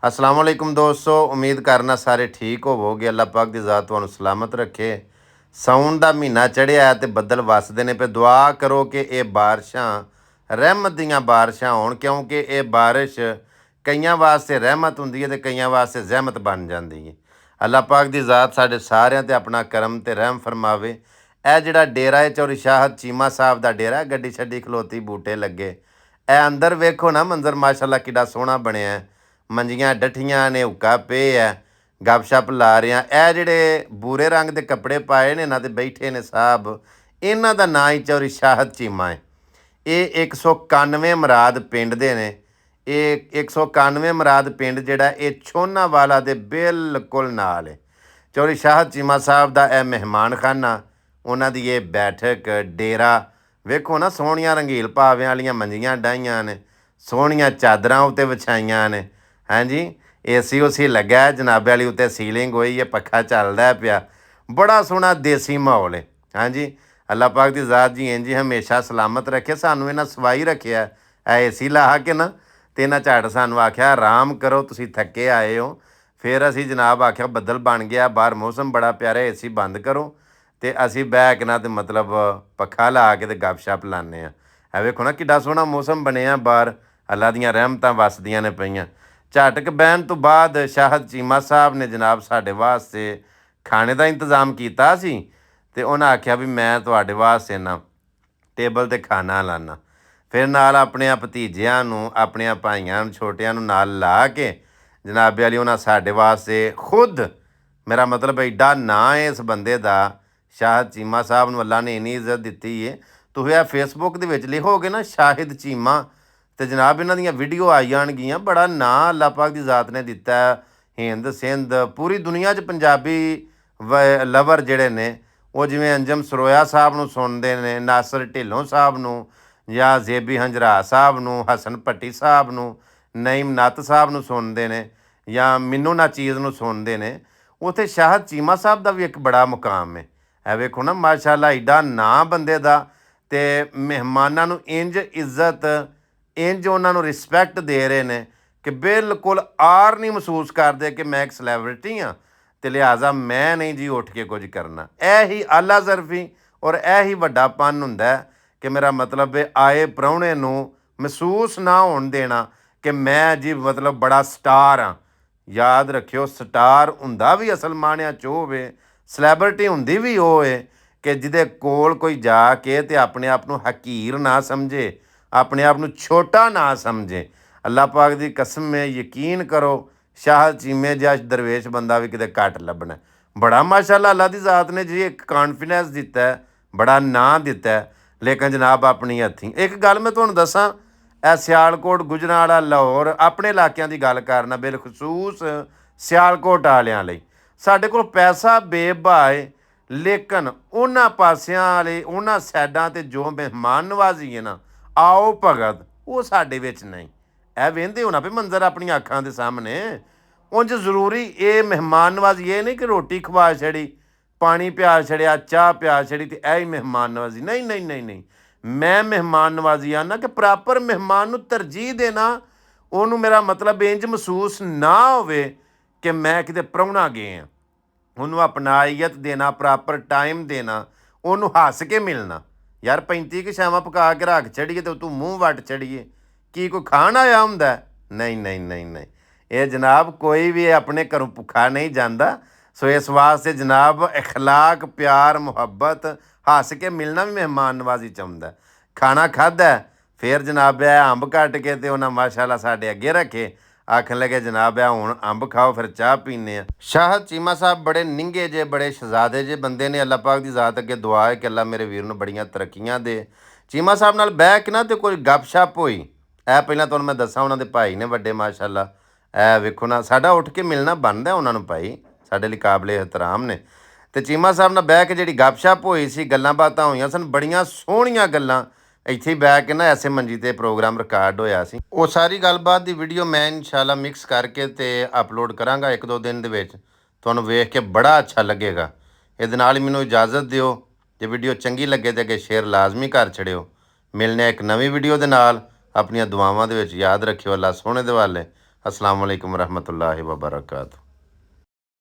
अस्सलाम वालेकुम दोस्तों, उम्मीद करना सारे ठीक होवोगे। अल्लाह पाक दी ज़ात तुहानू सलामत रखे। साउन दा महीना चढ़िया ते बदल वसदे ने पे। दुआ करो कि ये बारिशां रहमत दियां बारिशां होण, क्योंकि ये बारिश कईयां वास्ते रहमत हुंदी है ते कईयां वास्ते ज़हमत बन जाती है। अल्लाह पाक दी ज़ात साडे सारिਆਂ ते अपना करम ते रहम फरमावे। ਇਹ ਜਿਹੜਾ ਡੇਰਾ ਹੈ ਚੌਰੀ ਸ਼ਾਹਦ ਚੀਮਾ ਸਾਹਿਬ ਦਾ ਡੇਰਾ, ਗੱਡੀ ਛੱਡੀ ਖਲੋਤੀ ਬੂਟੇ ਲੱਗੇ। ਇਹ ਅੰਦਰ ਵੇਖੋ ਨਾ ਮੰਜ਼ਰ ਮਾਸ਼ਾਅੱਲਾ ਕਿੱਡਾ ਸੋਹਣਾ ਬਣਿਆ ਹੈ। ਮੰਜੀਆਂ ਡੱਠੀਆਂ ਨੇ, ਹੁੱਕਾ ਪਏ ਆ, ਗੱਪਸ਼ੱਪ ਲਾ ਰਹੇ ਆ। ਇਹ ਜਿਹੜੇ ਬੂਰੇ ਰੰਗ ਦੇ ਕੱਪੜੇ ਪਾਏ ਨੇ ਇਹਨਾਂ ਤੇ ਬੈਠੇ ਨੇ ਸਾਹਿਬ, ਇਹਨਾਂ ਦਾ ਨਾਂ ਹੀ ਚੌਰੀ ਸ਼ਾਹਦ ਚੀਮਾ ਹੈ। ਇਹ 191 ਮਰਾਦ ਪਿੰਡ ਦੇ ਨੇ। ਇਹ 191 ਮਰਾਦ ਪਿੰਡ ਜਿਹੜਾ ਇਹ ਛੋਨਾਵਾਲਾ ਦੇ ਬਿਲਕੁਲ ਨਾਲ ਹੈ। ਚੌਰੀ ਸ਼ਾਹਦ ਚੀਮਾ ਸਾਹਿਬ ਦਾ ਇਹ ਮਹਿਮਾਨਖਾਨਾ, ਉਹਨਾਂ ਦੀ ਇਹ ਬੈਠਕ ਡੇਰਾ ਵੇਖੋ ਨਾ। ਸੋਹਣੀਆਂ ਰੰਗੀਲ ਭਾਵਿਆਂ ਵਾਲੀਆਂ ਮੰਜੀਆਂ ਡਾਈਆਂ ਨੇ, ਸੋਹਣੀਆਂ ਚਾਦਰਾਂ ਉੱਤੇ ਵਿਛਾਈਆਂ ਨੇ। ਹਾਂਜੀ, ਏਸੀ ਉਸੀ ਲੱਗਾ ਹੈ, ਜਨਾਬੇ ਵਾਲੀ ਉੱਤੇ ਸੀਲਿੰਗ ਹੋਈ ਹੈ, ਪੱਖਾ ਚੱਲਦਾ ਪਿਆ। ਬੜਾ ਸੋਹਣਾ ਦੇਸੀ ਮਾਹੌਲ ਹੈ। ਹਾਂਜੀ, ਅੱਲਾਹ ਪਾਕ ਦੀ ਜ਼ਾਤ ਜੀ ਇੰਝ ਹੀ ਹਮੇਸ਼ਾ ਸਲਾਮਤ ਰੱਖੇ। ਸਾਨੂੰ ਇਹਨਾਂ ਸਵਾਈ ਰੱਖਿਆ ਇਹ ਏਸੀ ਲਾ ਕੇ ਨਾ, ਤੇ ਇਹਨਾਂ ਝੱਟ ਸਾਨੂੰ ਆਖਿਆ ਆਰਾਮ ਕਰੋ, ਤੁਸੀਂ ਥੱਕੇ ਆਏ ਹੋ। ਫਿਰ ਅਸੀਂ ਜਨਾਬ ਆਖਿਆ ਬੱਦਲ ਬਣ ਗਿਆ ਬਾਹਰ, ਮੌਸਮ ਬੜਾ ਪਿਆਰਾ, ਏਸੀ ਬੰਦ ਕਰੋ। ਤੇ ਅਸੀਂ ਬਹਿ ਕੇ ਨਾ ਤੇ ਮਤਲਬ ਪੱਖਾ ਲਾ ਕੇ ਤੇ ਗੱਪਸ਼ੱਪ ਲਾਉਂਦੇ ਹਾਂ। ਇਹ ਵੇਖੋ ਨਾ ਕਿੱਡਾ ਸੋਹਣਾ ਮੌਸਮ ਬਣਿਆ ਬਾਹਰ, ਅੱਲਾ ਦੀਆਂ ਰਹਿਮਤਾਂ ਵਸਦੀਆਂ ਨੇ ਪਈਆਂ। ਝਟਕ ਬਹਿਣ ਤੋਂ ਬਾਅਦ ਸ਼ਾਹਦ ਚੀਮਾ ਸਾਹਿਬ ਨੇ ਜਨਾਬ ਸਾਡੇ ਵਾਸਤੇ ਖਾਣੇ ਦਾ ਇੰਤਜ਼ਾਮ ਕੀਤਾ ਸੀ। ਤੇ ਉਹਨਾਂ ਆਖਿਆ ਵੀ ਮੈਂ ਤੁਹਾਡੇ ਵਾਸਤੇ ਨਾ ਟੇਬਲ 'ਤੇ ਖਾਣਾ ਲਾਣਾ। ਫਿਰ ਨਾਲ ਆਪਣੇ ਭਤੀਜਿਆਂ ਨੂੰ, ਆਪਣੇ ਭਾਈਆਂ ਨੂੰ, ਛੋਟਿਆਂ ਨੂੰ ਨਾਲ ਲਾ ਕੇ ਜਨਾਬੇ ਵਾਲੀ ਉਹਨਾਂ ਸਾਡੇ ਵਾਸਤੇ ਖੁਦ, ਮੇਰਾ ਮਤਲਬ ਐਡਾ ਨਾਂ ਹੈ ਇਸ ਬੰਦੇ ਦਾ, ਸ਼ਾਹਦ ਚੀਮਾ ਸਾਹਿਬ ਨੂੰ ਅੱਲਾ ਨੇ ਇੰਨੀ ਇੱਜ਼ਤ ਦਿੱਤੀ ਹੈ। ਤੁਸੀਂ ਇਹ ਫੇਸਬੁੱਕ ਦੇ ਵਿੱਚ ਲਿਖੋਗੇ ਨਾ ਸ਼ਾਹਿਦ ਚੀਮਾ, ਤੇ ਜਨਾਬ ਇਹਨਾਂ ਦੀਆਂ ਵੀਡੀਓ ਆਈ ਜਾਣਗੀਆਂ। ਬੜਾ ਨਾਂ ਅੱਲਾਹ ਪਾਕ ਦੀ ਜ਼ਾਤ ਨੇ ਦਿੱਤਾ। ਹਿੰਦ ਸਿੰਧ ਪੂਰੀ ਦੁਨੀਆ 'ਚ ਪੰਜਾਬੀ ਲਵਰ ਜਿਹੜੇ ਨੇ ਉਹ ਜਿਵੇਂ ਅੰਜਮ ਸਰੋਇਆ ਸਾਹਿਬ ਨੂੰ ਸੁਣਦੇ ਨੇ, ਨਾਸਰ ਢਿੱਲੋਂ ਸਾਹਿਬ ਨੂੰ, ਜਾਂ ਜ਼ੇਬੀ ਹੰਜਰਾ ਸਾਹਿਬ ਨੂੰ, ਹਸਨ ਭੱਟੀ ਸਾਹਿਬ ਨੂੰ, ਨਈਮ ਨੱਤ ਸਾਹਿਬ ਨੂੰ ਸੁਣਦੇ ਨੇ, ਜਾਂ ਮਿੰਨੂ ਨਾ ਚੀਜ਼ ਨੂੰ ਸੁਣਦੇ ਨੇ। ਉੱਥੇ ਸ਼ਾਹਦ ਚੀਮਾ ਸਾਹਿਬ ਦਾ ਵੀ ਇੱਕ ਬੜਾ ਮੁਕਾਮ ਹੈ। ਇਹ ਵੇਖੋ ਨਾ ਮਾਸ਼ਾਅੱਲਾ ਐਡਾ ਨਾਂ ਬੰਦੇ ਦਾ, ਤੇ ਮਹਿਮਾਨਾਂ ਨੂੰ ਇੰਜ ਇੱਜ਼ਤ, ਇੰਜ ਉਹਨਾਂ ਨੂੰ ਰਿਸਪੈਕਟ ਦੇ ਰਹੇ ਨੇ ਕਿ ਬਿਲਕੁਲ ਆਰ ਨਹੀਂ ਮਹਿਸੂਸ ਕਰਦੇ ਕਿ ਮੈਂ ਇੱਕ ਸੈਲੈਬ੍ਰਿਟੀ ਹਾਂ ਤੇ ਲਿਹਾਜ਼ਾ ਮੈਂ ਨਹੀਂ ਜੀ ਉੱਠ ਕੇ ਕੁਝ ਕਰਨਾ। ਇਹ ਹੀ ਆਲਾ ਜ਼ਰਫੀ ਔਰ ਇਹ ਹੀ ਵੱਡਾਪਨ ਹੁੰਦਾ ਕਿ ਮੇਰਾ ਮਤਲਬ ਹੈ ਆਏ ਪ੍ਰਾਹੁਣੇ ਨੂੰ ਮਹਿਸੂਸ ਨਾ ਹੋਣ ਦੇਣਾ ਕਿ ਮੈਂ ਜੀ ਮਤਲਬ ਬੜਾ ਸਟਾਰ ਹਾਂ। ਯਾਦ ਰੱਖਿਓ, ਸਟਾਰ ਹੁੰਦਾ ਵੀ ਅਸਲ ਮਾਣਿਆਂ 'ਚ ਹੋਵੇ, ਸੈਲੈਬਰਿਟੀ ਹੁੰਦੀ ਵੀ ਉਹ ਹੈ ਕਿ ਜਿਹਦੇ ਕੋਲ ਕੋਈ ਜਾ ਕੇ ਤੇ ਆਪਣੇ ਆਪ ਨੂੰ ਹਕੀਰ ਨਾ ਸਮਝੇ, ਆਪਣੇ ਆਪ ਨੂੰ ਛੋਟਾ ਨਾ ਸਮਝੇ। ਅੱਲਾਹ ਪਾਕ ਦੀ ਕਸਮ ਹੈ, ਯਕੀਨ ਕਰੋ ਸ਼ਾਹਦ ਚੀਮੇ ਜਿਹਾ ਦਰਵੇਸ਼ ਬੰਦਾ ਵੀ ਕਿਤੇ ਘੱਟ ਲੱਭਣਾ। ਬੜਾ ਮਾਸ਼ਾਅੱਲਾ ਅੱਲਾਹ ਦੀ ਜ਼ਾਤ ਨੇ ਜੀ ਇੱਕ ਕਾਨਫੀਡੈਂਸ ਦਿੱਤਾ, ਬੜਾ ਨਾਂ ਦਿੱਤਾ। ਲੇਕਿਨ ਜਨਾਬ ਆਪਣੀ ਹੱਥੀਂ ਇੱਕ ਗੱਲ ਮੈਂ ਤੁਹਾਨੂੰ ਦੱਸਾਂ, ਇਹ ਸਿਆਲਕੋਟ, ਗੁਜਰਾਂਵਾਲਾ, ਲਾਹੌਰ ਆਪਣੇ ਇਲਾਕਿਆਂ ਦੀ ਗੱਲ ਕਰਨਾ, ਬਿਲਖਸੂਸ ਸਿਆਲਕੋਟ ਵਾਲਿਆਂ ਲਈ ਸਾਡੇ ਕੋਲ ਪੈਸਾ ਬੇਬਹਾ ਹੈ। ਲੇਕਿਨ ਉਹਨਾਂ ਪਾਸਿਆਂ ਵਾਲੇ, ਉਹਨਾਂ ਸਾਈਡਾਂ 'ਤੇ ਜੋ ਮਹਿਮਾਨ ਨਵਾਜ਼ੀ ਹੈ ਨਾ, ਆਓ ਭਗਤ, ਉਹ ਸਾਡੇ ਵਿੱਚ ਨਹੀਂ। ਇਹ ਵਹਿੰਦੇ ਹੋਣਾ ਵੀ ਮੰਜ਼ਰ ਆਪਣੀਆਂ ਅੱਖਾਂ ਦੇ ਸਾਹਮਣੇ। ਉਂਝ ਜ਼ਰੂਰੀ ਇਹ ਮਹਿਮਾਨ ਨਵਾਜ਼ੀ ਇਹ ਨਹੀਂ ਕਿ ਰੋਟੀ ਖਵਾ ਛੜੀ, ਪਾਣੀ ਪਿਆ ਛੜਿਆ, ਚਾਹ ਪਿਆ ਛੜੀ ਤੇ ਇਹ ਹੀ ਮਹਿਮਾਨ ਨਵਾਜ਼ੀ। ਨਹੀਂ ਨਹੀਂ ਨਹੀਂ ਨਹੀਂ, ਮੈਂ ਮਹਿਮਾਨ ਨਵਾਜ਼ੀ ਆਨਾ ਕਿ ਪ੍ਰੋਪਰ ਮਹਿਮਾਨ ਨੂੰ ਤਰਜੀਹ ਦੇਣਾ। ਉਹਨੂੰ ਮੇਰਾ ਮਤਲਬ ਇੰਝ ਮਹਿਸੂਸ ਨਾ ਹੋਵੇ ਕਿ ਮੈਂ ਕਿਤੇ ਪ੍ਰਾਹੁਣਾ ਗਏ ਹਾਂ। ਉਹਨੂੰ ਅਪਣਾਈਅਤ ਦੇਣਾ, ਪ੍ਰੋਪਰ ਟਾਈਮ ਦੇਣਾ, ਉਹਨੂੰ ਹੱਸ ਕੇ ਮਿਲਣਾ। ਯਾਰ 35 ਕੁ ਛਾਵਾਂ ਪਕਾ ਕੇ ਰੱਖ ਛੜੀਏ ਤੇ ਤੂੰ ਮੂੰਹ ਵੱਟ ਛੜੀਏ, ਕੀ ਕੋਈ ਖਾਣ ਆਇਆ ਹੁੰਦਾ? ਨਹੀਂ ਨਹੀਂ ਨਹੀਂ ਨਹੀਂ, ਇਹ ਜਨਾਬ ਕੋਈ ਵੀ ਆਪਣੇ ਘਰੋਂ ਭੁੱਖਾ ਨਹੀਂ ਜਾਂਦਾ। ਸੋ ਇਸ ਵਾਸਤੇ ਜਨਾਬ ਇਖਲਾਕ, ਪਿਆਰ, ਮੁਹੱਬਤ, ਹੱਸ ਕੇ ਮਿਲਣਾ ਵੀ ਮਹਿਮਾਨ ਨਵਾਜ਼ੀ ਚਾਹੁੰਦਾ। ਖਾਣਾ ਖਾਧਾ, ਫਿਰ ਜਨਾਬ ਇਹ ਅੰਬ ਕੱਟ ਕੇ ਤੇ ਉਹਨਾਂ ਮਾਸ਼ਾਅੱਲਾ ਸਾਡੇ ਅੱਗੇ ਰੱਖੇ, ਆਖਣ ਲੱਗੇ ਜਨਾਬ ਆ ਹੁਣ ਅੰਬ ਖਾਓ, ਫਿਰ ਚਾਹ ਪੀਂਦੇ ਆ। ਸ਼ਾਹਦ ਚੀਮਾ ਸਾਹਿਬ ਬੜੇ ਨਿੰਗੇ ਜੇ, ਬੜੇ ਸ਼ਹਜ਼ਾਦੇ ਜੇ ਬੰਦੇ ਨੇ। ਅੱਲਾਹ ਪਾਕ ਦੀ ਜ਼ਾਤ ਅੱਗੇ ਦੁਆ ਹੈ ਕਿ ਅੱਲਾ ਮੇਰੇ ਵੀਰ ਨੂੰ ਬੜੀਆਂ ਤਰੱਕੀਆਂ ਦੇ। ਚੀਮਾ ਸਾਹਿਬ ਨਾਲ ਬਹਿ ਕੇ ਨਾ ਤੇ ਕੋਈ ਗੱਪਸ਼ੱਪ ਹੋਈ। ਇਹ ਪਹਿਲਾਂ ਤੁਹਾਨੂੰ ਮੈਂ ਦੱਸਾਂ, ਉਹਨਾਂ ਦੇ ਭਾਈ ਨੇ ਵੱਡੇ ਮਾਸ਼ਾਅੱਲਾ। ਇਹ ਵੇਖੋ ਨਾ, ਸਾਡਾ ਉੱਠ ਕੇ ਮਿਲਣਾ ਬਣਦਾ ਉਹਨਾਂ ਨੂੰ, ਭਾਈ ਸਾਡੇ ਲਈ ਕਾਬਲੇ ਇਹਤਰਾਮ ਨੇ। ਤੇ ਚੀਮਾ ਸਾਹਿਬ ਨਾਲ ਬਹਿ ਕੇ ਜਿਹੜੀ ਗੱਪਸ਼ੱਪ ਹੋਈ ਸੀ, ਗੱਲਾਂ ਬਾਤਾਂ ਹੋਈਆਂ ਸਨ, ਬੜੀਆਂ ਸੋਹਣੀਆਂ ਗੱਲਾਂ। ਇੱਥੇ ਹੀ ਬਹਿ ਕੇ ਨਾ ਐਸੇ ਮੰਜੀ 'ਤੇ ਪ੍ਰੋਗਰਾਮ ਰਿਕਾਰਡ ਹੋਇਆ ਸੀ। ਉਹ ਸਾਰੀ ਗੱਲਬਾਤ ਦੀ ਵੀਡੀਓ ਮੈਂ ਇਨਸ਼ਾਅੱਲਾ ਮਿਕਸ ਕਰਕੇ ਤੇ ਅਪਲੋਡ ਕਰਾਂਗਾ 1-2 ਦਿਨ ਦੇ ਵਿੱਚ। ਤੁਹਾਨੂੰ ਵੇਖ ਕੇ ਬੜਾ ਅੱਛਾ ਲੱਗੇਗਾ। ਇਹਦੇ ਨਾਲ ਹੀ ਮੈਨੂੰ ਇਜਾਜ਼ਤ ਦਿਓ। ਜੇ ਵੀਡੀਓ ਚੰਗੀ ਲੱਗੇ ਤਾਂ ਅੱਗੇ ਸ਼ੇਅਰ ਲਾਜ਼ਮੀ ਕਰ ਛੜਿਓ। ਮਿਲਨੇ ਇੱਕ ਨਵੀਂ ਵੀਡੀਓ ਦੇ ਨਾਲ। ਆਪਣੀਆਂ ਦੁਆਵਾਂ ਦੇ ਵਿੱਚ ਯਾਦ ਰੱਖਿਓ। ਅੱਲਾ ਸੋਹਣੇ ਦੇ ਵਾਲੇ। ਅਸਲਾਮ ਵਾਲੇਕੁਮ ਰਹਿਮਤੁਲਾਹਿ ਵਬਰਕਾਤੁਹੂ।